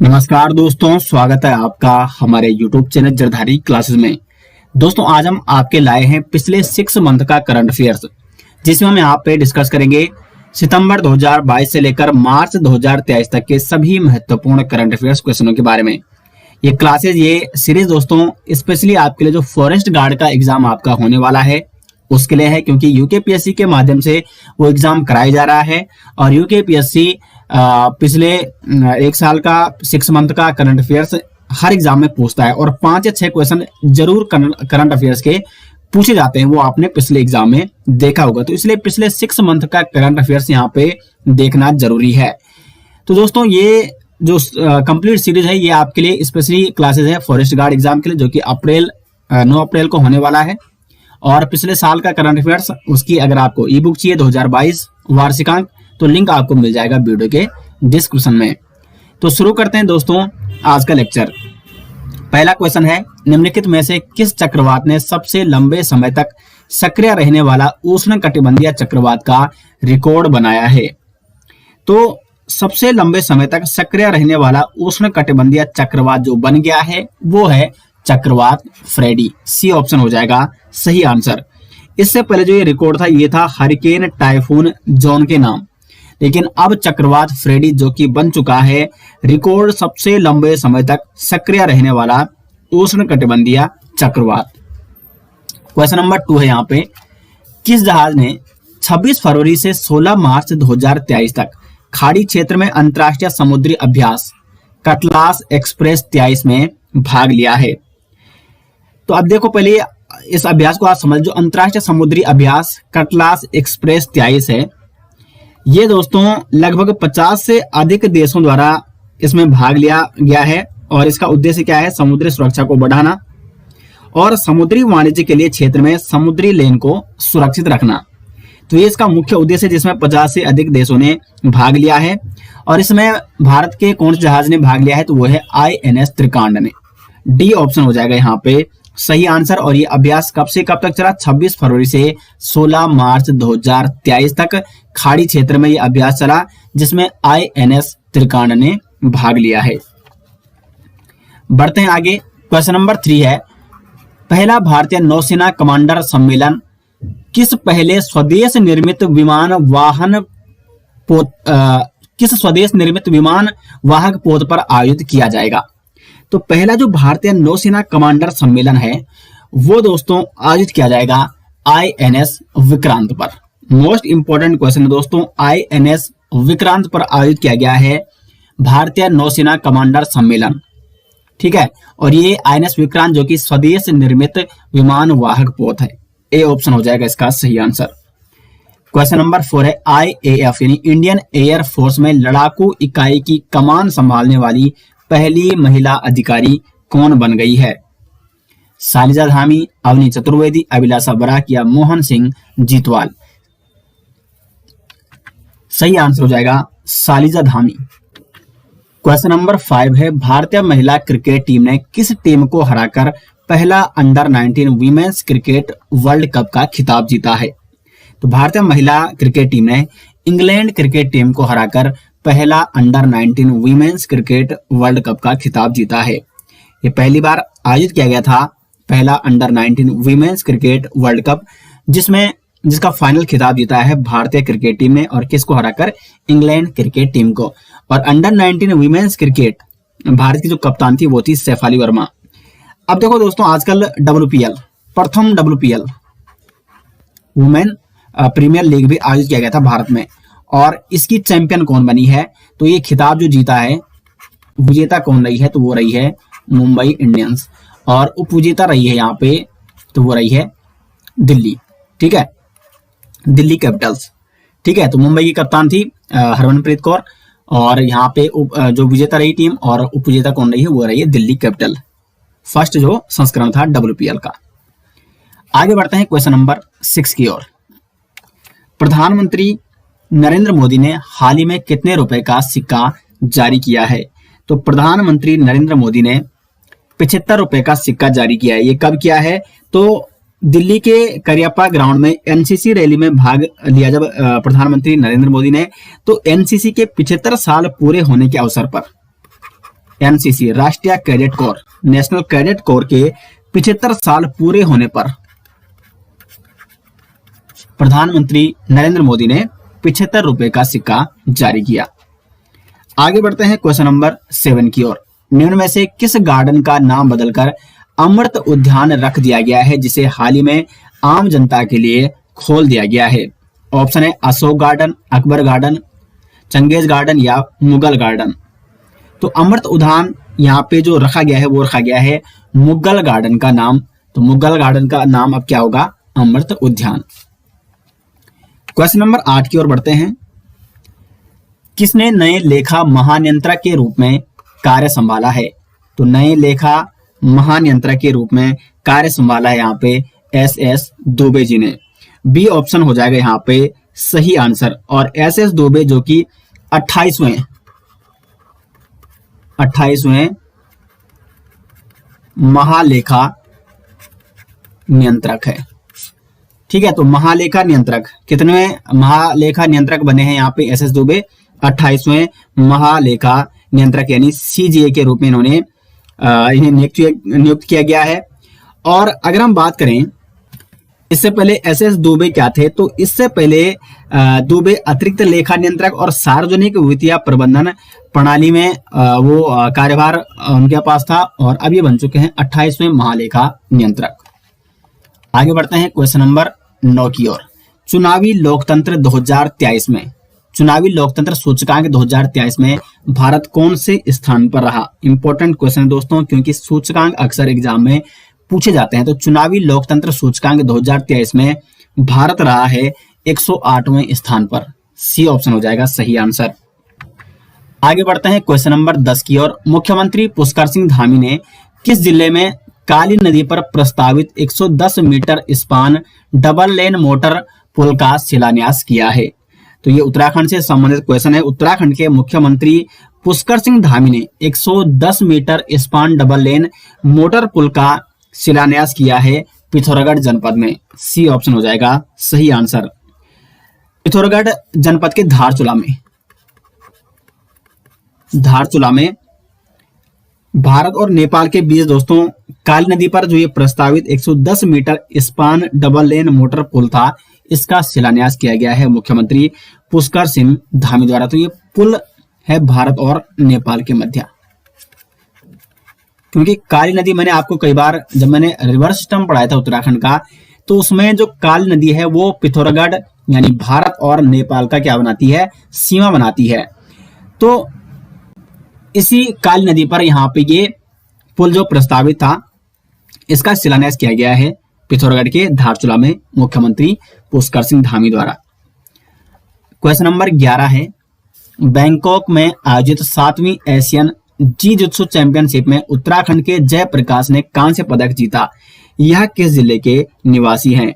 नमस्कार दोस्तों, स्वागत है आपका हमारे YouTube चैनल जरधारी क्लासेस में। दोस्तों आज हम आपके लाए हैं पिछले 6 मंथ का करंट अफेयर्स, जिसमें हम यहाँ पे डिस्कस करेंगे सितंबर 2022 से लेकर मार्च 2023 तक के सभी महत्वपूर्ण करंट अफेयर्स क्वेश्चनों के बारे में। ये क्लासेज, ये सीरीज दोस्तों स्पेशली आपके लिए जो फॉरेस्ट गार्ड का एग्जाम आपका होने वाला है उसके लिए है, क्योंकि यूकेपीएससी के माध्यम से वो एग्जाम कराया जा रहा है और यूकेपीएससी पिछले 1 साल का 6 मंथ का करंट अफेयर्स हर एग्जाम में पूछता है और 5 या 6 क्वेश्चन जरूर करंट अफेयर्स के पूछे जाते हैं। वो आपने पिछले एग्जाम में देखा होगा, तो इसलिए पिछले 6 मंथ का करंट अफेयर्स यहाँ पे देखना जरूरी है। तो दोस्तों ये जो कंप्लीट सीरीज है ये आपके लिए स्पेशली क्लासेस है फॉरेस्ट गार्ड एग्जाम के लिए, जो कि 9 अप्रैल को होने वाला है। और पिछले साल का करंट अफेयर्स उसकी अगर आपको ई बुक चाहिए 2022 वार्षिकांक, तो लिंक आपको मिल जाएगा वीडियो के डिस्क्रिप्शन में। तो शुरू करते हैं दोस्तों आज का लेक्चर। पहला क्वेश्चन है, निम्नलिखित में से किस चक्रवात ने सबसे लंबे समय तक सक्रिय रहने वाला उष्णकटिबंधीय चक्रवात का रिकॉर्ड बनाया है? तो सबसे लंबे समय तक सक्रिय रहने वाला उष्णकटिबंधीय चक्रवात जो बन गया है वो है चक्रवात फ्रेडी। सी ऑप्शन हो जाएगा सही आंसर। इससे पहले जो ये रिकॉर्ड था ये था हरिकेन टाइफून जॉन के नाम, लेकिन अब चक्रवात फ्रेडी जो कि बन चुका है रिकॉर्ड सबसे लंबे समय तक सक्रिय रहने वाला उष्णकटिबंधीय चक्रवात। क्वेश्चन नंबर 2 है यहाँ पे, किस जहाज ने 26 फरवरी से 16 मार्च 2023 तक खाड़ी क्षेत्र में अंतरराष्ट्रीय समुद्री अभ्यास कटलास एक्सप्रेस 23 में भाग लिया है? तो अब देखो, पहले इस अभ्यास को आप समझ, जो अंतरराष्ट्रीय समुद्री अभ्यास कटलास एक्सप्रेस 23 है, ये दोस्तों लगभग 50 से अधिक देशों द्वारा इसमें भाग लिया गया है और इसका उद्देश्य क्या है? समुद्री सुरक्षा को बढ़ाना और समुद्री वाणिज्य के लिए क्षेत्र में समुद्री लेन को सुरक्षित रखना। तो ये इसका मुख्य उद्देश्य है, जिसमें 50 से अधिक देशों ने भाग लिया है। और इसमें भारत के कौन से जहाज ने भाग लिया है? तो वो है INS त्रिकांड ने। डी ऑप्शन हो जाएगा यहाँ पे सही आंसर। और ये अभ्यास कब से कब तक चला? 26 फरवरी से 16 मार्च 2023 तक खाड़ी क्षेत्र में ये अभ्यास चला, जिसमें INS त्रिकांड ने भाग लिया है। बढ़ते हैं आगे। क्वेश्चन नंबर 3 है, पहला भारतीय नौसेना कमांडर सम्मेलन किस पहले स्वदेश निर्मित विमान वाहक पोत पर आयोजित किया जाएगा? तो पहला जो भारतीय नौसेना कमांडर सम्मेलन है वो दोस्तों आयोजित किया जाएगा INS विक्रांत पर। मोस्ट इंपोर्टेंट क्वेश्चन है दोस्तों, INS विक्रांत पर आयोजित किया गया है भारतीय नौसेना कमांडर सम्मेलन, ठीक है। और ये INS विक्रांत जो कि स्वदेश निर्मित विमान वाहक पोत है। ए ऑप्शन हो जाएगा इसका सही आंसर। क्वेश्चन नंबर 4 है, IAF यानी इंडियन एयर फोर्स में लड़ाकू इकाई की कमान संभालने वाली पहली महिला अधिकारी कौन बन गई है? शालिजा धामी, अवनी चतुर्वेदी, अभिलाषा बराक या मोहन सिंह जीतवाल? सही आंसर हो जाएगा शालिजा धामी। क्वेश्चन नंबर 5 है, भारतीय महिला क्रिकेट टीम ने किस टीम को हराकर पहला under 19 women's cricket world cup का खिताब जीता है? तो भारतीय महिला क्रिकेट टीम ने इंग्लैंड क्रिकेट टीम को हराकर पहला under 19 women's cricket world cup का खिताब जीता है। ये पहली बार आयोजित किया गया था पहला under 19 women's cricket world cup, जिसका फाइनल खिताब जीता है भारतीय क्रिकेट टीम ने, और किसको हराकर? इंग्लैंड क्रिकेट टीम को। और अंडर 19 वीमेंस क्रिकेट भारत की जो कप्तान थी वो थी शेफाली वर्मा। अब देखो दोस्तों, आजकल WPL, प्रथम WPL वुमेन प्रीमियर लीग भी आयोजित किया गया था भारत में, और इसकी चैंपियन कौन बनी है? तो ये खिताब जो जीता है, विजेता कौन रही है? तो वो रही है मुंबई इंडियंस, और उपविजेता रही है यहाँ पे तो वो रही है दिल्ली, ठीक है, दिल्ली कैपिटल्स, ठीक है। तो मुंबई की कप्तान थी हरमनप्रीत कौर, और यहाँ पे जो विजेता रही टीम और उपविजेता कौन रही है? वो रही है दिल्ली कैपिटल। फर्स्ट जो संस्करण था WPL का। आगे बढ़ते हैं क्वेश्चन नंबर 6 की ओर। प्रधानमंत्री नरेंद्र मोदी ने हाल ही में कितने रुपए का सिक्का जारी किया है? तो प्रधानमंत्री नरेंद्र मोदी ने 75 रुपए का सिक्का जारी किया है। ये कब किया है? तो दिल्ली के करियप्पा ग्राउंड में एनसीसी रैली में भाग लिया जब प्रधानमंत्री नरेंद्र मोदी ने, तो एनसीसी के 75 साल पूरे होने के अवसर पर एनसीसी राष्ट्रीय cadet corps national cadet corps के 75 साल पूरे होने पर प्रधानमंत्री नरेंद्र मोदी ने 75 रुपए का सिक्का जारी किया। आगे बढ़ते हैं क्वेश्चन नंबर 7 की ओर। निम्न में से किस गार्डन का नाम बदलकर अमृत उद्यान रख दिया गया है, जिसे हाल ही में आम जनता के लिए खोल दिया गया है? ऑप्शन है Ashok garden, Akbar garden, Changez garden या मुगल गार्डन। तो अमृत उद्यान यहाँ पे जो रखा गया है वो रखा गया है मुगल गार्डन का नाम। तो मुगल गार्डन का नाम अब क्या होगा? अमृत उद्यान। क्वेश्चन नंबर 8 की ओर बढ़ते हैं। किसने नए लेखा महानियंत्रक के रूप में कार्य संभाला है? तो नए लेखा महानियंत्रक के रूप में कार्य संभाला है यहाँ पे एस दुबे जी ने। बी ऑप्शन हो जाएगा यहाँ पे सही आंसर। और एस दुबे जो कि 28वें महालेखा नियंत्रक है। ठीक है, तो महालेखा नियंत्रक कितने महालेखा नियंत्रक बने हैं यहाँ पे एस दुबे? 28वें महालेखा नियंत्रक यानी सीजीए के रूप में इन्हें नियुक्त किया गया है। और अगर हम बात करें इससे पहले एस दुबे क्या थे, तो इससे पहले दुबे अतिरिक्त लेखा नियंत्रक और सार्वजनिक वित्तीय प्रबंधन प्रणाली में वो कार्यभार उनके पास था, और अब ये बन चुके हैं 28वें महालेखा नियंत्रक। आगे बढ़ते हैं क्वेश्चन नंबर 9 की ओर। चुनावी लोकतंत्र 2023 में चुनावी लोकतंत्र सूचकांक 2023 में भारत कौन से स्थान पर रहा? इंपॉर्टेंट क्वेश्चन है दोस्तों, क्योंकि सूचकांक अक्सर एग्जाम में पूछे जाते हैं। तो चुनावी लोकतंत्र सूचकांक 2023 में भारत रहा है 108वें स्थान पर। सी ऑप्शन हो जाएगा सही आंसर। आगे बढ़ते हैं क्वेश्चन नंबर 10 की ओर। मुख्यमंत्री पुष्कर सिंह धामी ने किस जिले में काली नदी पर प्रस्तावित 110 meter span double lane motor पुल का शिलान्यास किया है? तो ये उत्तराखंड से संबंधित क्वेश्चन है। उत्तराखंड के मुख्यमंत्री पुष्कर सिंह धामी ने 110 meter span double lane motor पुल का शिलान्यास किया है पिथौरागढ़ जनपद में। सी ऑप्शन हो जाएगा सही आंसर। पिथौरागढ़ जनपद के धारचूला में भारत और नेपाल के बीच दोस्तों काली नदी पर जो ये प्रस्तावित 110 meter span double lane motor पुल था, इसका शिलान्यास किया गया है मुख्यमंत्री पुष्कर सिंह धामी द्वारा। तो ये पुल है भारत और नेपाल के मध्य। क्योंकि काली नदी मैंने आपको कई बार जब मैंने रिवर्स सिस्टम पढ़ाया था उत्तराखंड का, तो उसमें जो काली नदी है वो पिथौरागढ़ यानी भारत और नेपाल का क्या बनाती है? सीमा बनाती है। तो इसी काली नदी पर यहाँ पे ये पुल जो प्रस्तावित था, इसका शिलान्यास किया गया है पिथौरागढ़ के धारचूला में मुख्यमंत्री पुष्कर सिंह धामी द्वारा। क्वेश्चन नंबर 11 है। बैंकॉक में आयोजित 7वीं एशियन जी-जुत्सु चैंपियनशिप में उत्तराखंड के जयप्रकाश ने कांस्य पदक जीता। यह किस जिले के निवासी हैं?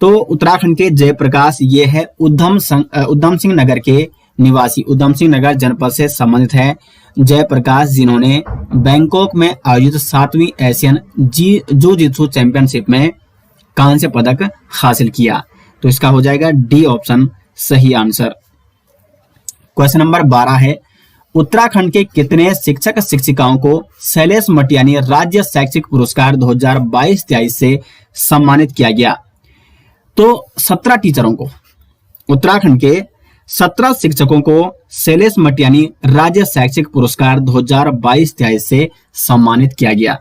तो उत्तराखंड के जयप्रकाश ये है उधम सिंह नगर के निवासी, उधम सिंह नगर जनपद से संबंधित है जयप्रकाश, जिन्होंने बैंकॉक में आयोजित 7वीं एशियन जिu-जित्सु चैंपियनशिप में कांस्य पदक हासिल किया। तो इसका हो जाएगा डी ऑप्शन सही आंसर। क्वेश्चन नंबर 12 है। उत्तराखंड के कितने शिक्षक शिक्षिकाओं को शैलेश मटियानी राज्य शैक्षिक पुरस्कार 2022-23 से सम्मानित किया गया? तो 17 टीचरों को, उत्तराखंड के 17 शिक्षकों को शैलेश मटियानी राज्य शैक्षिक पुरस्कार 2022-23 से सम्मानित किया गया।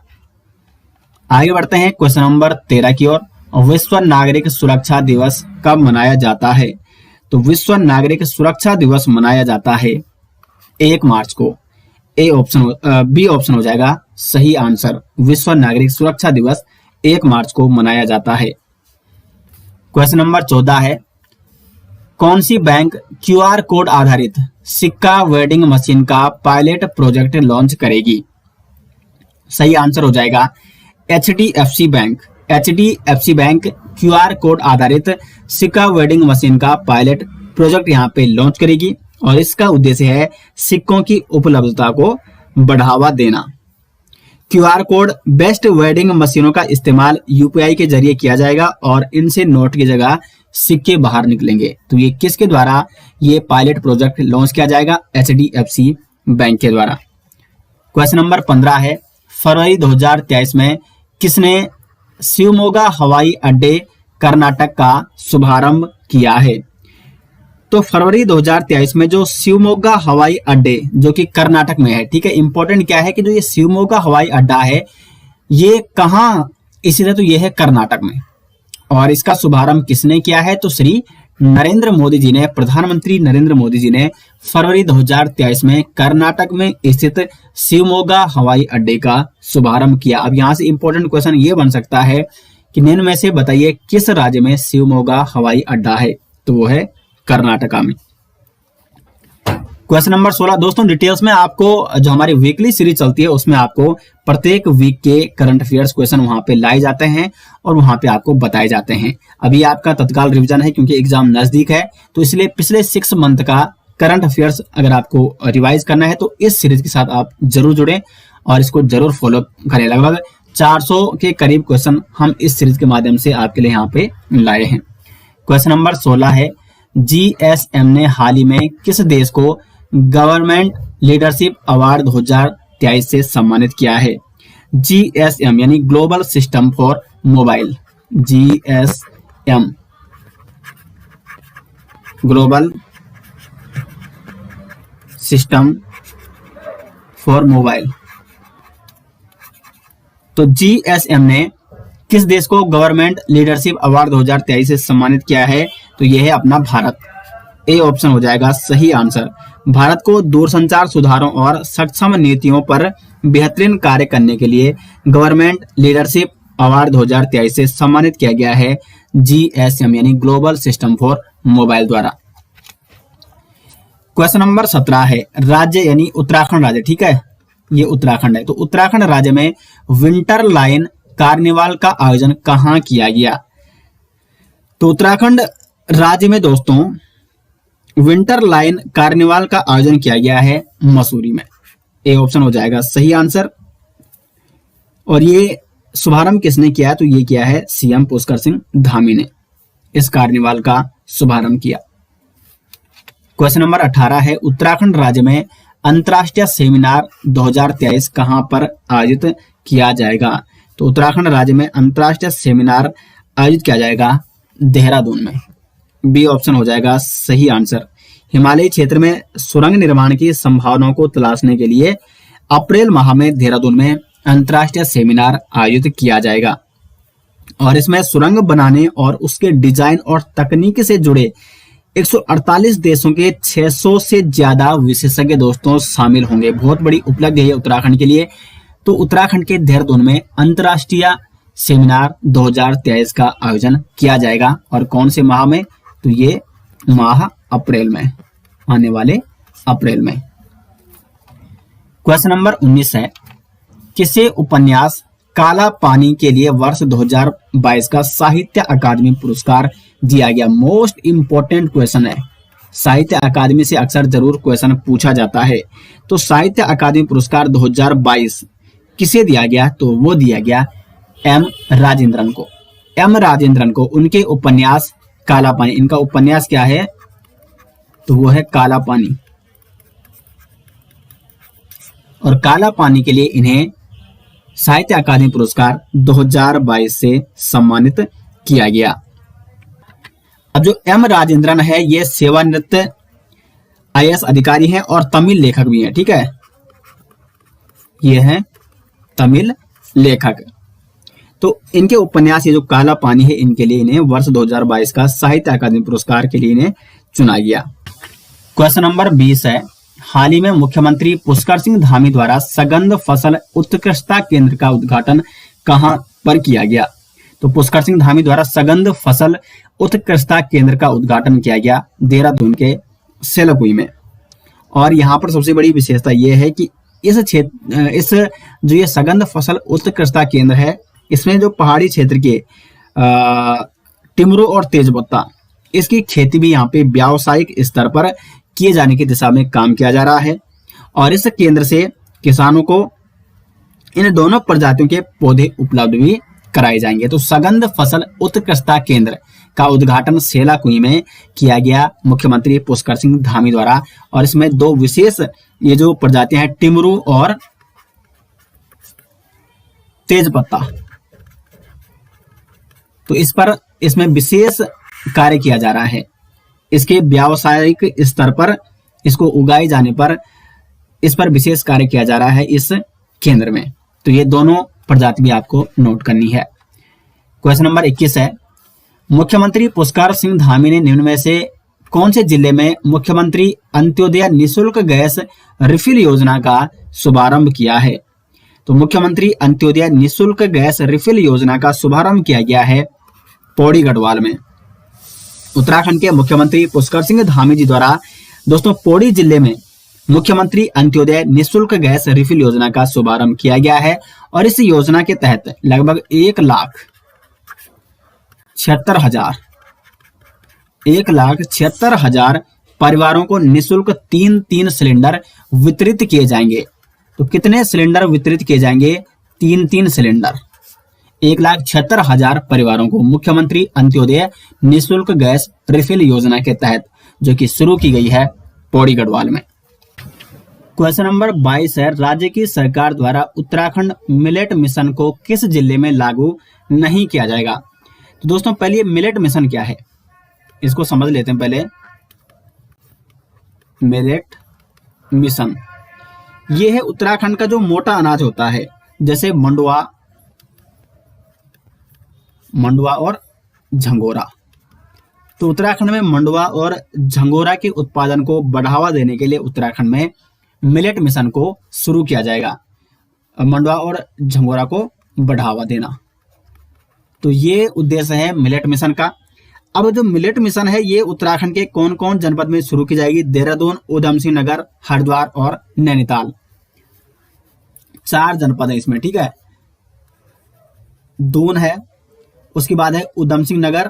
आगे बढ़ते हैं क्वेश्चन नंबर 13 की ओर। विश्व नागरिक सुरक्षा दिवस कब मनाया जाता है? तो विश्व नागरिक सुरक्षा दिवस मनाया जाता है 1 मार्च को। बी ऑप्शन हो जाएगा सही आंसर। विश्व नागरिक सुरक्षा दिवस 1 मार्च को मनाया जाता है। क्वेश्चन नंबर 14 है। कौन सी बैंक क्यूआर कोड आधारित सिक्का वेंडिंग मशीन का पायलट प्रोजेक्ट लॉन्च करेगी? सही आंसर हो जाएगा HDFC bank. HDFC bank QR code आधारित सिक्का वेंडिंग मशीन का पायलट प्रोजेक्ट यहाँ पे लॉन्च करेगी, और इसका उद्देश्य है सिक्कों की उपलब्धता को बढ़ावा देना। क्यूआर कोड बेस्ट वेंडिंग मशीनों का इस्तेमाल यूपीआई के जरिए किया जाएगा, और इनसे नोट की जगह सिक्के बाहर निकलेंगे। तो ये किसके द्वारा ये पायलट प्रोजेक्ट लॉन्च किया जाएगा? एचडीएफसी बैंक के द्वारा। क्वेश्चन नंबर 15 है, फरवरी 2023 में किसने शिवमोगा हवाई अड्डे कर्नाटक का शुभारंभ किया है? तो फरवरी 2023 में जो शिवमोगा हवाई अड्डे जो कि कर्नाटक में है, ठीक है, इंपॉर्टेंट क्या है कि जो ये शिवमोगा हवाई अड्डा है ये कहाँ स्थित है? तो ये है कर्नाटक में। और इसका शुभारंभ किसने किया है? तो श्री नरेंद्र मोदी जी ने, प्रधानमंत्री नरेंद्र मोदी जी ने फरवरी 2023 में कर्नाटक में स्थित शिवमोगा हवाई अड्डे का शुभारंभ किया। अब यहाँ से इंपॉर्टेंट क्वेश्चन ये बन सकता है कि निम्न में से बताइए किस राज्य में शिवमोगा हवाई अड्डा है? तो वो है कर्नाटका में। क्वेश्चन नंबर 16 दोस्तों, डिटेल्स में आपको जो हमारी वीकली सीरीज चलती है उसमें आपको प्रत्येक वीक के करंट अफेयर्स क्वेश्चन वहां पे लाए जाते हैं और वहां पे आपको बताए जाते हैं। अभी आपका तत्काल रिवीजन है क्योंकि एग्जाम नजदीक है, तो इसलिए पिछले 6 मंथ का करंट अफेयर्स अगर आपको रिवाइज करना है तो इस सीरीज के साथ आप जरूर जुड़ें और इसको जरूर फॉलो करें। लगभग 400 के करीब क्वेश्चन हम इस सीरीज के माध्यम से आपके लिए यहाँ पे लाए हैं। क्वेश्चन नंबर 16 है, GSM ने हाल ही में किस देश को गवर्नमेंट लीडरशिप अवार्ड 2023 से सम्मानित किया है? GSM यानी global system for mobile, GSM global system for mobile. तो GSM ने किस देश को गवर्नमेंट लीडरशिप अवार्ड 2023 से सम्मानित किया है? तो यह है अपना भारत। ए ऑप्शन हो जाएगा सही आंसर। भारत को दूरसंचार सुधारों और सक्षम नीतियों पर बेहतरीन कार्य करने के लिए गवर्नमेंट लीडरशिप अवार्ड 2023 से सम्मानित किया गया है GSM यानी ग्लोबल सिस्टम फॉर मोबाइल द्वारा। क्वेश्चन नंबर 17 है, राज्य यानी उत्तराखंड राज्य, ठीक है, ये उत्तराखंड है। तो उत्तराखंड राज्य में विंटर लाइन कार्निवाल का आयोजन कहाँ किया गया? तो उत्तराखंड राज्य में दोस्तों विंटर लाइन कार्निवाल का आयोजन किया गया है मसूरी में। ए ऑप्शन हो जाएगा सही आंसर। और ये शुभारंभ किसने किया है? तो ये किया है CM पुष्कर सिंह धामी ने इस कार्निवाल का शुभारंभ किया। क्वेश्चन नंबर 18 है, उत्तराखंड राज्य में अंतर्राष्ट्रीय सेमिनार 2023 कहां पर आयोजित किया जाएगा? तो उत्तराखंड राज्य में अंतर्राष्ट्रीय सेमिनार आयोजित किया जाएगा देहरादून में। बी ऑप्शन हो जाएगा सही आंसर। हिमालयी क्षेत्र में सुरंग निर्माण की संभावनाओं को तलाशने के लिए अप्रैल माह में देहरादून में अंतर्राष्ट्रीय सेमिनार आयोजित किया जाएगा और इसमें सुरंग बनाने और उसके डिजाइन और तकनीक से जुड़े 148 देशों के 600 से ज्यादा विशेषज्ञ दोस्तों शामिल होंगे। बहुत बड़ी उपलब्धि है उत्तराखंड के लिए। तो उत्तराखंड के देहरादून में अंतर्राष्ट्रीय सेमिनार 2023 का आयोजन किया जाएगा और कौन से माह में? तो ये माह अप्रैल में, आने वाले अप्रैल में। क्वेश्चन नंबर 19 है, किसे उपन्यास काला पानी के लिए वर्ष 2022 का साहित्य अकादमी पुरस्कार दिया गया? मोस्ट इंपॉर्टेंट क्वेश्चन है, साहित्य अकादमी से अक्सर जरूर क्वेश्चन पूछा जाता है। तो साहित्य अकादमी पुरस्कार 2022 किसे दिया गया? तो वो दिया गया M राजेंद्रन को। M राजेंद्रन को उनके उपन्यास काला पानी, इनका उपन्यास क्या है? तो वो है काला पानी। और काला पानी के लिए इन्हें साहित्य अकादमी पुरस्कार 2022 से सम्मानित किया गया। अब जो M राजेंद्रन है ये सेवानिवृत्त IAS अधिकारी हैं और तमिल लेखक भी हैं, ठीक है, ये हैं तमिल लेखक। तो इनके उपन्यास ये जो काला पानी है इनके लिए इन्हें वर्ष 2022 का साहित्य अकादमी पुरस्कार के लिए इन्हें चुना गया। क्वेश्चन नंबर 20 है, हाल ही में मुख्यमंत्री पुष्कर सिंह धामी द्वारा सगंध फसल उत्कृष्टता केंद्र का उद्घाटन कहां पर किया गया? तो पुष्कर सिंह धामी द्वारा सगंध फसल उत्कृष्टता केंद्र का उद्घाटन किया गया देहरादून के सेलकुई में। और यहाँ पर सबसे बड़ी विशेषता यह है कि इस जो ये सगंध फसल उत्कृष्टता केंद्र है इसमें जो पहाड़ी क्षेत्र के टिमरू और तेजपत्ता इसकी खेती भी यहाँ पे व्यावसायिक स्तर पर किए जाने की दिशा में काम किया जा रहा है। और इस केंद्र से किसानों को इन दोनों प्रजातियों के पौधे उपलब्ध भी कराए जाएंगे। तो सगंध फसल उत्कृष्टता केंद्र का उद्घाटन सेलाकुई में किया गया मुख्यमंत्री पुष्कर सिंह धामी द्वारा। और इसमें दो विशेष ये जो प्रजातियां हैं टिमरू और तेज पत्ता। तो इसमें विशेष कार्य किया जा रहा है। इसके व्यावसायिक स्तर पर इसको उगाए जाने पर इस पर विशेष कार्य किया जा रहा है इस केंद्र में। तो ये दोनों प्रजाति भी आपको नोट करनी है। क्वेश्चन नंबर 21 है, मुख्यमंत्री पुष्कर सिंह धामी ने निम्न में से कौन से जिले में मुख्यमंत्री अंत्योदय निःशुल्क गैस रिफिल योजना का शुभारंभ किया है? तो मुख्यमंत्री अंत्योदय निःशुल्क गैस रिफिल योजना का शुभारंभ किया गया है पौड़ी गढ़वाल में। उत्तराखंड के मुख्यमंत्री पुष्कर सिंह धामी जी द्वारा दोस्तों पौड़ी जिले में मुख्यमंत्री अंत्योदय निःशुल्क गैस रिफिल योजना का शुभारंभ किया गया है और इस योजना के तहत लगभग 1,76,000 परिवारों को निःशुल्क 3 सिलेंडर वितरित किए जाएंगे। तो कितने सिलेंडर वितरित किए जाएंगे? 3 सिलेंडर। 1,76,000 परिवारों को मुख्यमंत्री अंत्योदय निःशुल्क गैस रिफिल योजना के तहत जो कि शुरू की गई है पौड़ी गढ़वाल में। क्वेश्चन नंबर 22 है, राज्य की सरकार द्वारा उत्तराखंड मिलेट मिशन को किस जिले में लागू नहीं किया जाएगा? तो दोस्तों पहले ये मिलेट मिशन क्या है इसको समझ लेते हैं पहले। मिलेट मिशन ये है उत्तराखंड का जो मोटा अनाज होता है, जैसे मंडुआ और झंगोरा। तो उत्तराखंड में मंडुआ और झंगोरा के उत्पादन को बढ़ावा देने के लिए उत्तराखंड में मिलेट मिशन को शुरू किया जाएगा। मंडुआ और झंगोरा को बढ़ावा देना, तो ये उद्देश्य है मिलेट मिशन का। अब जो मिलेट मिशन है ये उत्तराखंड के कौन कौन जनपद में शुरू की जाएगी? देहरादून, उधम सिंह नगर, हरिद्वार और नैनीताल। 4 जनपद है इसमें, ठीक है। दून है, उसके बाद है उधम सिंह नगर,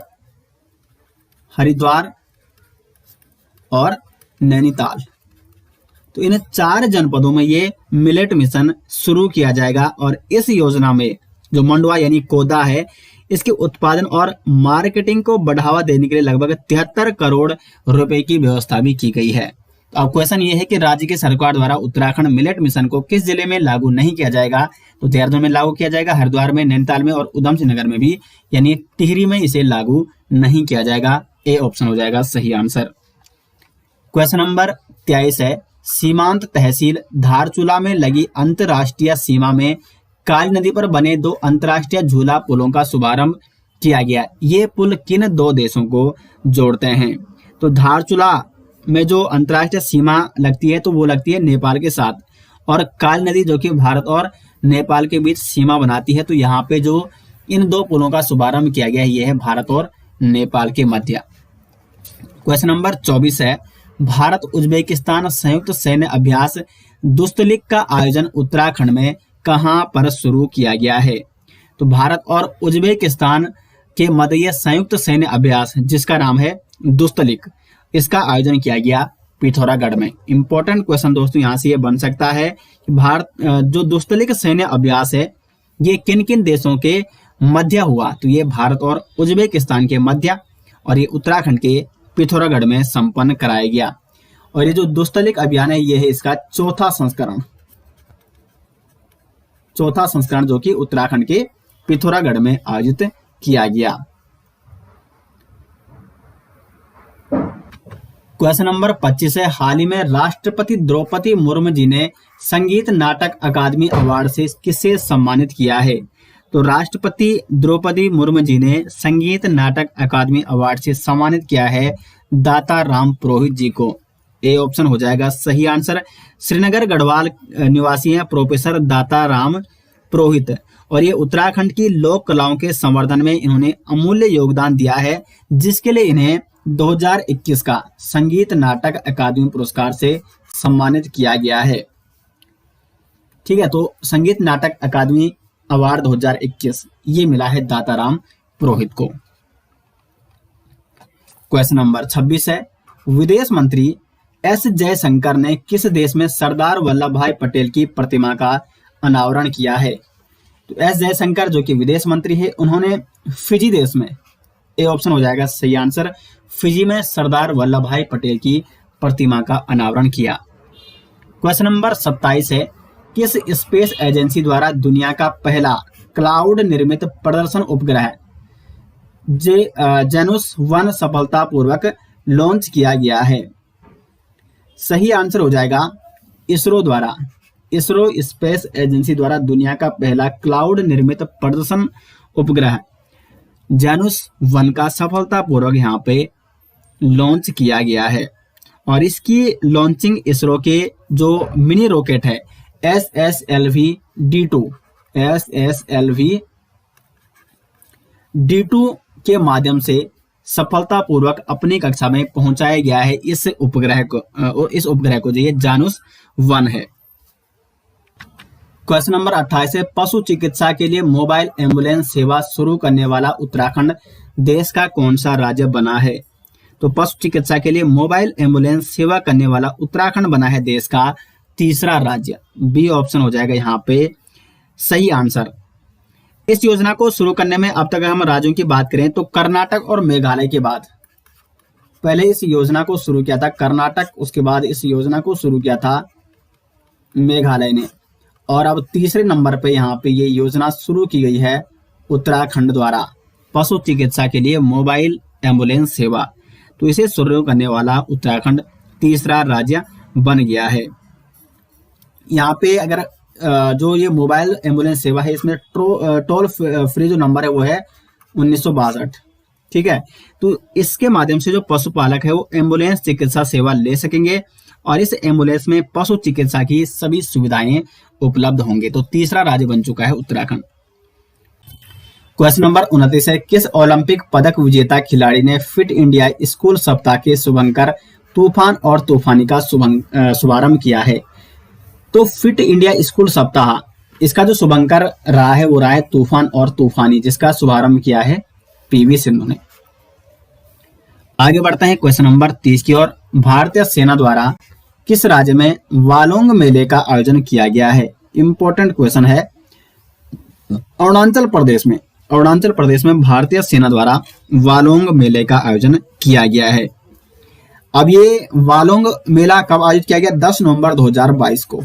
हरिद्वार और नैनीताल। तो इन 4 जनपदों में ये मिलेट मिशन शुरू किया जाएगा और इस योजना में जो मंडुआ यानी कोदा है इसके उत्पादन और मार्केटिंग को बढ़ावा देने के लिए लगभग 73 करोड़ रुपए की व्यवस्था भी की गई है। तो अब क्वेश्चन ये है कि राज्य की सरकार द्वारा उत्तराखंड मिलेट मिशन को किस जिले में लागू नहीं किया जाएगा? तो देहरादून में लागू किया जाएगा, हरिद्वार में, नैनीताल में और उधम सिंह नगर में भी, यानी टिहरी में इसे लागू नहीं किया जाएगा। ए ऑप्शन हो जाएगा सही आंसर। क्वेश्चन नंबर 23 है, सीमांत तहसील धारचूला में लगी अंतरराष्ट्रीय सीमा में काली नदी पर बने 2 अंतरराष्ट्रीय झूला पुलों का शुभारंभ किया गया। ये पुल किन 2 देशों को जोड़ते हैं? तो धारचूला में जो अंतरराष्ट्रीय सीमा लगती है तो वो लगती है नेपाल के साथ, और काली नदी जो कि भारत और नेपाल के बीच सीमा बनाती है। तो यहाँ पे जो इन 2 पुलों का शुभारंभ किया गया ये है भारत और नेपाल के मध्य। क्वेश्चन नंबर 24 है, भारत उज्बेकिस्तान संयुक्त सैन्य अभ्यास दुस्तलिक का आयोजन उत्तराखंड में कहां पर शुरू किया गया है? तो भारत और उज्बेकिस्तान के मध्य यह संयुक्त सैन्य अभ्यास जिसका नाम है दुस्तलिक, इसका आयोजन किया गया पिथौरागढ़ में। इंपॉर्टेंट क्वेश्चन दोस्तों यहां से ये बन सकता है कि भारत जो दुस्तलिक सैन्य अभ्यास है ये किन किन देशों के मध्य हुआ? तो ये भारत और उज्बेकिस्तान के मध्य, और ये उत्तराखंड के पिथौरागढ़ में संपन्न कराया गया। और ये जो दुस्तलिक अभियान है ये है इसका चौथा संस्करण जो कि उत्तराखंड के पिथौरागढ़ में आयोजित किया गया। क्वेश्चन नंबर 25 है, हाल ही में राष्ट्रपति द्रौपदी मुर्मू जी ने संगीत नाटक अकादमी अवार्ड से किसे सम्मानित किया है? तो राष्ट्रपति द्रौपदी मुर्मू जी ने संगीत नाटक अकादमी अवार्ड से सम्मानित किया है दाता राम पुरोहित जी को। ए ऑप्शन हो जाएगा सही आंसर। श्रीनगर गढ़वाल निवासी हैं प्रोफेसर दाता राम पुरोहित, और ये उत्तराखंड की लोक कलाओं के संवर्धन में इन्होंने अमूल्य योगदान दिया है, जिसके लिए इन्हें 2021 का संगीत नाटक अकादमी पुरस्कार से सम्मानित किया गया है। ठीक है, तो संगीत नाटक अकादमी अवार्ड 2021 ये मिला है दाताराम पुरोहित को। क्वेश्चन नंबर 26 है, विदेश मंत्री एस जयशंकर ने किस देश में सरदार वल्लभ भाई पटेल की प्रतिमा का अनावरण किया है? तो एस जयशंकर जो कि विदेश मंत्री है उन्होंने फिजी देश में, ए ऑप्शन हो जाएगा सही आंसर, फिजी में सरदार वल्लभ भाई पटेल की प्रतिमा का अनावरण किया। क्वेश्चन नंबर 27 है, किस स्पेस एजेंसी द्वारा दुनिया का पहला क्लाउड निर्मित प्रदर्शन उपग्रह जेनुस 1 सफलतापूर्वक लॉन्च किया गया है? सही आंसर हो जाएगा इसरो द्वारा। इसरो स्पेस एजेंसी द्वारा दुनिया का पहला क्लाउड निर्मित प्रदर्शन उपग्रह जेनुस 1 का सफलतापूर्वक यहाँ पे लॉन्च किया गया है। और इसकी लॉन्चिंग इसरो के जो मिनी रॉकेट है SSLV D2 के माध्यम से सफलतापूर्वक अपनी कक्षा में पहुंचाया गया है इस उपग्रह को जो ये जानुस 1 है। क्वेश्चन नंबर 28 है, पशु चिकित्सा के लिए मोबाइल एम्बुलेंस सेवा शुरू करने वाला उत्तराखंड देश का कौन सा राज्य बना है? तो पशु चिकित्सा के लिए मोबाइल एम्बुलेंस सेवा करने वाला उत्तराखंड बना है देश का तीसरा राज्य। बी ऑप्शन हो जाएगा यहाँ पे सही आंसर। इस योजना को शुरू करने में अब तक हम राज्यों की बात करें तो कर्नाटक और मेघालय के बाद पहले इस योजना को शुरू किया था कर्नाटक, उसके बाद इस योजना को शुरू किया था मेघालय ने, और अब तीसरे नंबर पे यहाँ पे ये योजना शुरू की गई है उत्तराखंड द्वारा पशु चिकित्सा के लिए मोबाइल एम्बुलेंस सेवा। तो इसे शुरू करने वाला उत्तराखंड तीसरा राज्य बन गया है। यहाँ पे अगर जो ये मोबाइल एम्बुलेंस सेवा है इसमें टोल फ्री जो नंबर है वो है 1962, ठीक है। तो इसके माध्यम से जो पशुपालक है वो एम्बुलेंस चिकित्सा सेवा ले सकेंगे और इस एम्बुलेंस में पशु चिकित्सा की सभी सुविधाएं उपलब्ध होंगे। तो तीसरा राज्य बन चुका है उत्तराखंड। क्वेश्चन नंबर 29 है, किस ओलंपिक पदक विजेता खिलाड़ी ने फिट इंडिया स्कूल सप्ताह के शुभंकर तूफान और तूफानी का शुभारंभ किया है? तो फिट इंडिया स्कूल सप्ताह इसका जो शुभंकर रहा है वो रहा है तूफान और तूफानी, जिसका शुभारंभ किया है PV सिंधु ने। आगे बढ़ते हैं क्वेश्चन नंबर 30 की ओर। भारतीय सेना द्वारा किस राज्य में वालोंग मेले का आयोजन किया गया है? इंपॉर्टेंट क्वेश्चन है। अरुणाचल प्रदेश में भारतीय सेना द्वारा वालोंग मेले का आयोजन किया गया है। अब ये वालोंग मेला कब आयोजित किया गया? 10 नवंबर 2022 को,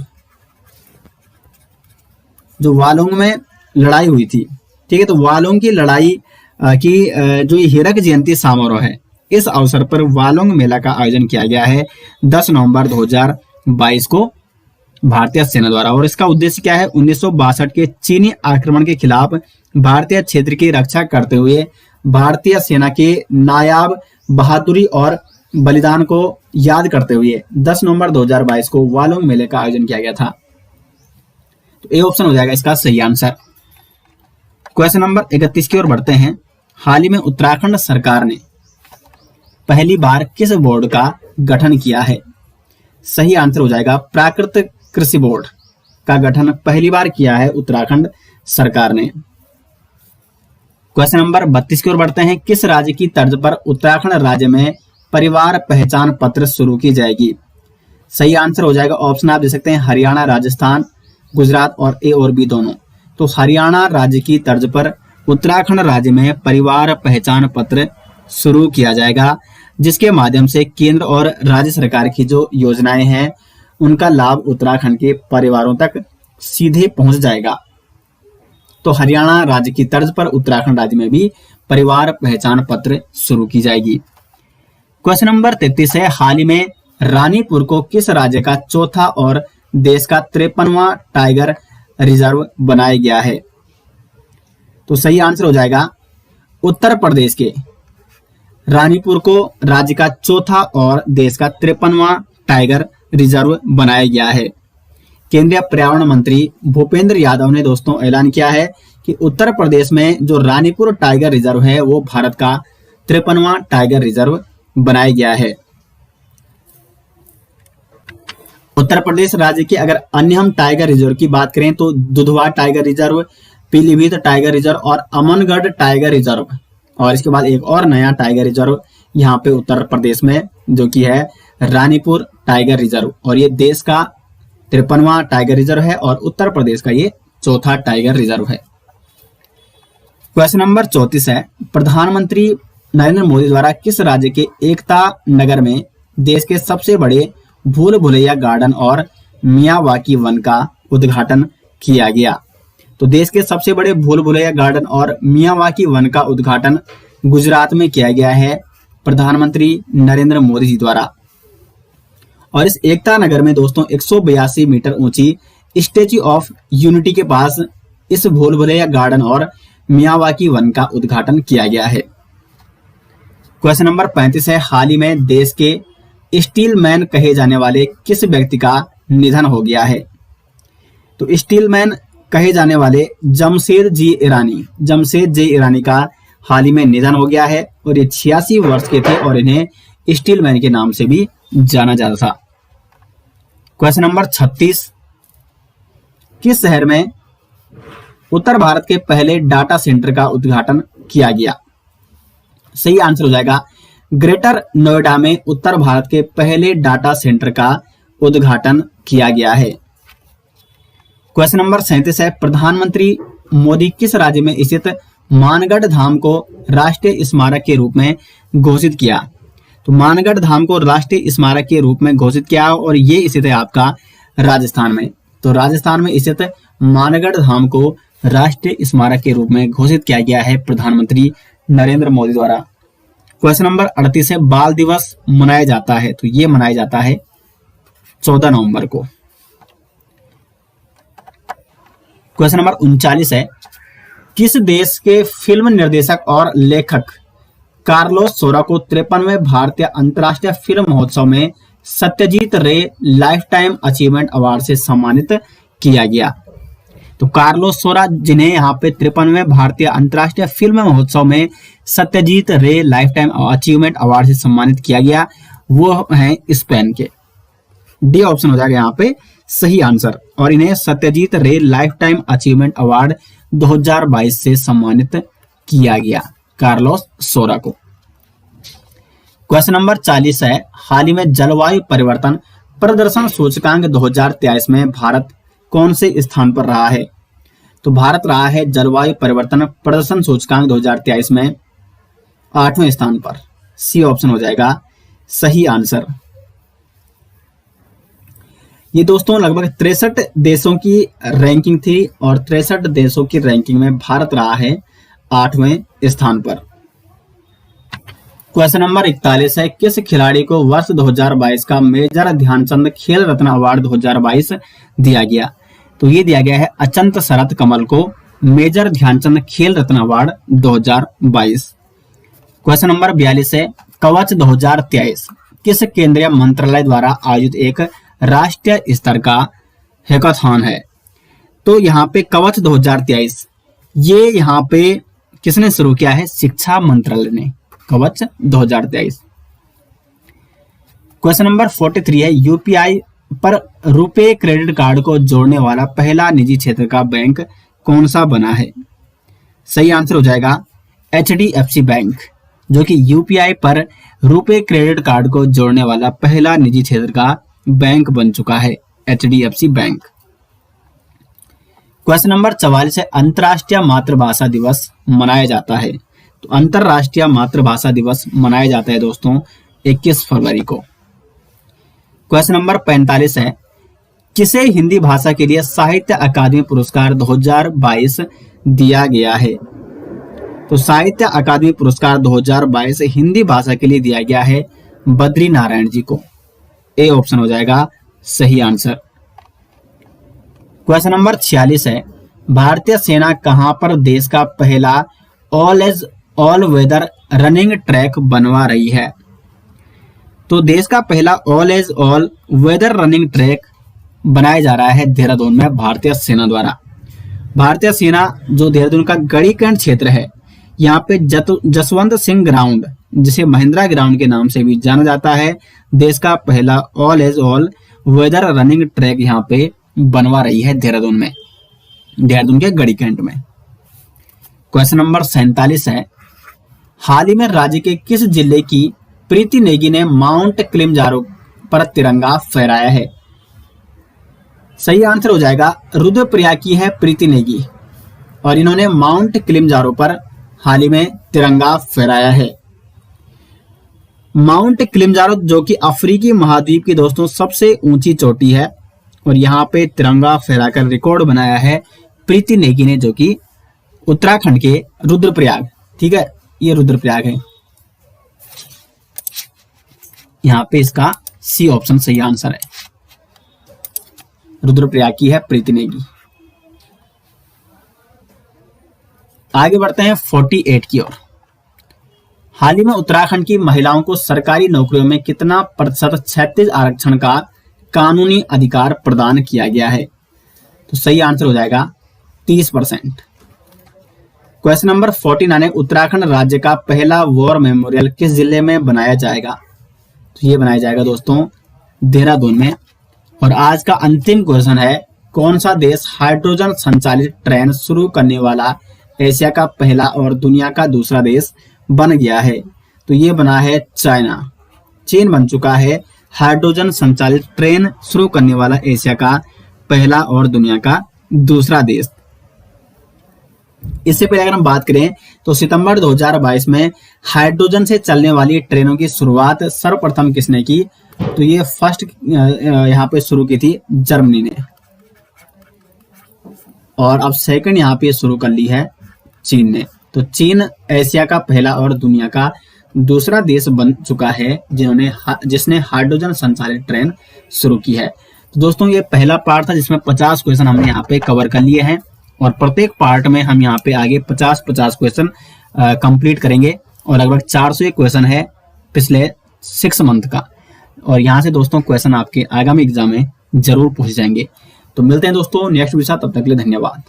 जो वालोंग में लड़ाई हुई थी, ठीक है। तो वालोंग की लड़ाई की जो हीरक जयंती समारोह है, इस अवसर पर वालोंग मेला का आयोजन किया गया है 10 नवंबर 2022 को भारतीय सेना द्वारा। और इसका उद्देश्य क्या है? 1962 के चीनी आक्रमण के खिलाफ भारतीय क्षेत्र की रक्षा करते हुए भारतीय सेना के नायाब बहादुरी और बलिदान को याद करते हुए 10 नवंबर 2022 को वालोंग मेले का आयोजन किया गया था। तो ए ऑप्शन हो जाएगा इसका सही आंसर। क्वेश्चन नंबर 31 की ओर बढ़ते हैं। हाल ही में उत्तराखंड सरकार ने पहली बार किस बोर्ड का गठन किया है? सही आंसर हो जाएगा प्राकृतिक कृषि बोर्ड का गठन पहली बार किया है उत्तराखंड सरकार ने। क्वेश्चन नंबर 32 की ओर बढ़ते हैं। किस राज्य की तर्ज पर उत्तराखंड राज्य में परिवार पहचान पत्र शुरू की जाएगी? सही आंसर हो जाएगा ऑप्शन आप दे सकते हैं हरियाणा, राजस्थान, गुजरात और ए और बी दोनों। तो हरियाणा राज्य की तर्ज पर उत्तराखंड राज्य में परिवार पहचान पत्र शुरू किया जाएगा, जिसके माध्यम से केंद्र और राज्य सरकार की जो योजनाएं हैं उनका लाभ उत्तराखंड के परिवारों तक सीधे पहुंच जाएगा। तो हरियाणा राज्य की तर्ज पर उत्तराखंड राज्य में भी परिवार पहचान पत्र शुरू की जाएगी। क्वेश्चन नंबर 33 है। हाल ही में रानीपुर को किस राज्य का चौथा और देश का 53वां टाइगर रिजर्व बनाया गया है? तो सही आंसर हो जाएगा उत्तर प्रदेश के रानीपुर को राज्य का चौथा और देश का 53वां टाइगर रिजर्व बनाया गया है। केंद्रीय पर्यावरण मंत्री भूपेंद्र यादव ने दोस्तों ऐलान किया है कि उत्तर प्रदेश में जो रानीपुर टाइगर रिजर्व है वो भारत का 53वां टाइगर रिजर्व बनाया गया है। उत्तर प्रदेश राज्य के अगर अन्य हम टाइगर रिजर्व की बात करें तो Dudhwa tiger reserve, Pilibhit tiger reserve और अमनगढ़ टाइगर रिजर्व, और इसके बाद एक और नया टाइगर रिजर्व यहाँ पे उत्तर प्रदेश में जो कि है रानीपुर टाइगर रिजर्व, और ये देश का 53वां टाइगर रिजर्व है और उत्तर प्रदेश का ये चौथा टाइगर रिजर्व है। क्वेश्चन नंबर 34 है। प्रधानमंत्री नरेंद्र मोदी द्वारा किस राज्य के एकता नगर में देश के सबसे बड़े भूल भुलैया गार्डन और मियावाकी वन का उद्घाटन किया गया? तो देश के सबसे बड़े भूल भुलैया गार्डन और मियावाकी वन का उद्घाटन गुजरात में किया गया है प्रधानमंत्री नरेंद्र मोदी जी द्वारा। और इस एकता नगर में दोस्तों 182 मीटर ऊंची स्टैच्यू ऑफ यूनिटी के पास इस भूल भुलैया गार्डन और मियावाकी वन का उद्घाटन किया गया है। क्वेश्चन नंबर 35 है, हाल ही में देश के स्टील मैन कहे जाने वाले किस व्यक्ति का निधन हो गया है? तो स्टील मैन कहे जाने वाले जमशेद जी ईरानी का हाल ही में निधन हो गया है और ये 86 वर्ष के थे और इन्हें स्टील मैन के नाम से भी जाना जाता था। क्वेश्चन नंबर 36, किस शहर में उत्तर भारत के पहले डाटा सेंटर का उद्घाटन किया गया? सही आंसर हो जाएगा ग्रेटर नोएडा में उत्तर भारत के पहले डाटा सेंटर का उद्घाटन किया गया है। क्वेश्चन नंबर 37 है, प्रधानमंत्री मोदी किस राज्य में स्थित मानगढ़ धाम को राष्ट्रीय स्मारक के रूप में घोषित किया? तो मानगढ़ धाम को राष्ट्रीय स्मारक के रूप में घोषित किया और ये स्थित है आपका राजस्थान में। तो राजस्थान में स्थित मानगढ़ धाम को राष्ट्रीय स्मारक के रूप में घोषित किया गया है प्रधानमंत्री नरेंद्र मोदी द्वारा। क्वेश्चन नंबर 38 है, बाल दिवस मनाया जाता है? तो ये मनाया जाता है 14 नवंबर को। क्वेश्चन नंबर 39 है, किस देश के फिल्म निर्देशक और लेखक कार्लोस सोरा को 53वें भारतीय अंतर्राष्ट्रीय फिल्म महोत्सव में सत्यजीत रे लाइफ टाइम अचीवमेंट अवार्ड से सम्मानित किया गया? तो कार्लोस सोरा, जिन्हें यहाँ पे 53वें भारतीय अंतर्राष्ट्रीय फिल्म महोत्सव में सत्यजीत रे लाइफ टाइम अचीवमेंट अवार्ड से सम्मानित किया गया, वो हैं स्पेन के। डी ऑप्शन हो जाएगा यहाँ पे सही आंसर। और इन्हें सत्यजीत रे लाइफ टाइम अचीवमेंट अवार्ड 2022 से सम्मानित किया गया कार्लोस सोरा को। क्वेश्चन नंबर 40 है, हाल ही में जलवायु परिवर्तन प्रदर्शन सूचकांक 2023 में भारत कौन से स्थान पर रहा है? तो भारत रहा है जलवायु परिवर्तन प्रदर्शन सूचकांक 2023 में 8वें स्थान पर। सी ऑप्शन हो जाएगा सही आंसर। ये दोस्तों लगभग 63 देशों की रैंकिंग थी और 63 देशों की रैंकिंग में भारत रहा है 8वें स्थान पर। क्वेश्चन नंबर 41 है, किस खिलाड़ी को वर्ष 2022 का मेजर ध्यानचंद खेल रत्न अवार्ड 2022 दिया गया? तो ये दिया गया है अचंत शरत कमल को मेजर ध्यानचंद खेल रत्न अवार्ड 2022। क्वेश्चन नंबर 42 है, कवच 2023 किस केंद्रीय मंत्रालय द्वारा आयोजित एक राष्ट्रीय स्तर का हैकाथॉन है? तो यहाँ पे कवच 2023 ये यहाँ पे किसने शुरू किया है? शिक्षा मंत्रालय ने कवच 2023। क्वेश्चन नंबर 43 है, यूपीआई पर रुपे क्रेडिट कार्ड को जोड़ने वाला पहला निजी क्षेत्र का बैंक कौन सा बना है? सही आंसर हो जाएगा HDFC बैंक, जो कि यूपीआई पर रुपे क्रेडिट कार्ड को जोड़ने वाला पहला निजी क्षेत्र का बैंक बन चुका है HDFC बैंक। क्वेश्चन नंबर 44 है, अंतर्राष्ट्रीय मातृभाषा दिवस मनाया जाता है? तो अंतर्राष्ट्रीय मातृभाषा दिवस मनाया जाता है दोस्तों 21 फरवरी को। क्वेश्चन नंबर 45 है, किसे हिंदी भाषा के लिए साहित्य अकादमी पुरस्कार 2022 दिया गया है? तो साहित्य अकादमी पुरस्कार 2022 हिंदी भाषा के लिए दिया गया है बद्री नारायण जी को। ए ऑप्शन हो जाएगा सही आंसर। क्वेश्चन नंबर 46 है, भारतीय सेना कहां पर देश का पहला ऑल वेदर रनिंग ट्रैक बनवा रही है? तो देश का पहला ऑल वेदर रनिंग ट्रैक बनाया जा रहा है देहरादून में भारतीय सेना द्वारा। भारतीय सेना जो देहरादून का गढ़ीकैंट क्षेत्र है, यहाँ पे जसवंत सिंह ग्राउंड, जिसे महिंद्रा ग्राउंड के नाम से भी जाना जाता है, देश का पहला ऑल वेदर रनिंग ट्रैक यहाँ पे बनवा रही है देहरादून में, देहरादून के गढ़ीकैंट में। क्वेश्चन नंबर 47 है, हाल ही में राज्य के किस जिले की प्रीति नेगी ने माउंट किलिमंजारो पर तिरंगा फहराया है? सही आंसर हो जाएगा रुद्रप्रयाग की है प्रीति नेगी और इन्होंने माउंट किलिमंजारो पर हाल ही में तिरंगा फहराया है। माउंट किलिमंजारो जो कि अफ्रीकी महाद्वीप की दोस्तों सबसे ऊंची चोटी है और यहाँ पे तिरंगा फहराकर रिकॉर्ड बनाया है प्रीति नेगी ने, जो कि उत्तराखंड के रुद्रप्रयाग, ठीक है, ये रुद्रप्रयाग है। यहाँ पे इसका सी ऑप्शन सही आंसर है, रुद्रप्रयाग की है प्रीति नेगी। आगे बढ़ते हैं 48 की ओर। हाल ही में उत्तराखंड की महिलाओं को सरकारी नौकरियों में कितना प्रतिशत क्षैतिज आरक्षण का कानूनी अधिकार प्रदान किया गया है? तो सही आंसर हो जाएगा 30%। क्वेश्चन नंबर 49 उत्तराखंड राज्य का पहला वॉर मेमोरियल किस जिले में बनाया जाएगा? तो ये बनाया जाएगा दोस्तों देहरादून में। और आज का अंतिम क्वेश्चन है, कौन सा देश हाइड्रोजन संचालित ट्रेन शुरू करने वाला एशिया का पहला और दुनिया का दूसरा देश बन गया है? तो ये बना है चाइना। चीन बन चुका है हाइड्रोजन संचालित ट्रेन शुरू करने वाला एशिया का पहला और दुनिया का दूसरा देश। इससे पहले अगर हम बात करें तो सितंबर 2022 में हाइड्रोजन से चलने वाली ट्रेनों की शुरुआत सर्वप्रथम किसने की? तो ये फर्स्ट यहाँ पे शुरू की थी जर्मनी ने, और अब सेकंड यहाँ पे शुरू कर ली है चीन ने। तो चीन एशिया का पहला और दुनिया का दूसरा देश बन चुका है जिसने हाइड्रोजन संचालित ट्रेन शुरू की है। तो दोस्तों ये पहला पार्ट था जिसमें 50 क्वेश्चन हमने यहाँ पे कवर कर लिए हैं, और प्रत्येक पार्ट में हम यहाँ पे आगे 50-50 क्वेश्चन कंप्लीट करेंगे, और लगभग 400 क्वेश्चन है पिछले 6 मंथ का। और यहाँ से दोस्तों क्वेश्चन आपके आगामी एग्जाम में जरूर पूछे जाएंगे। तो मिलते हैं दोस्तों नेक्स्ट वीडियो, तब तक के लिए धन्यवाद।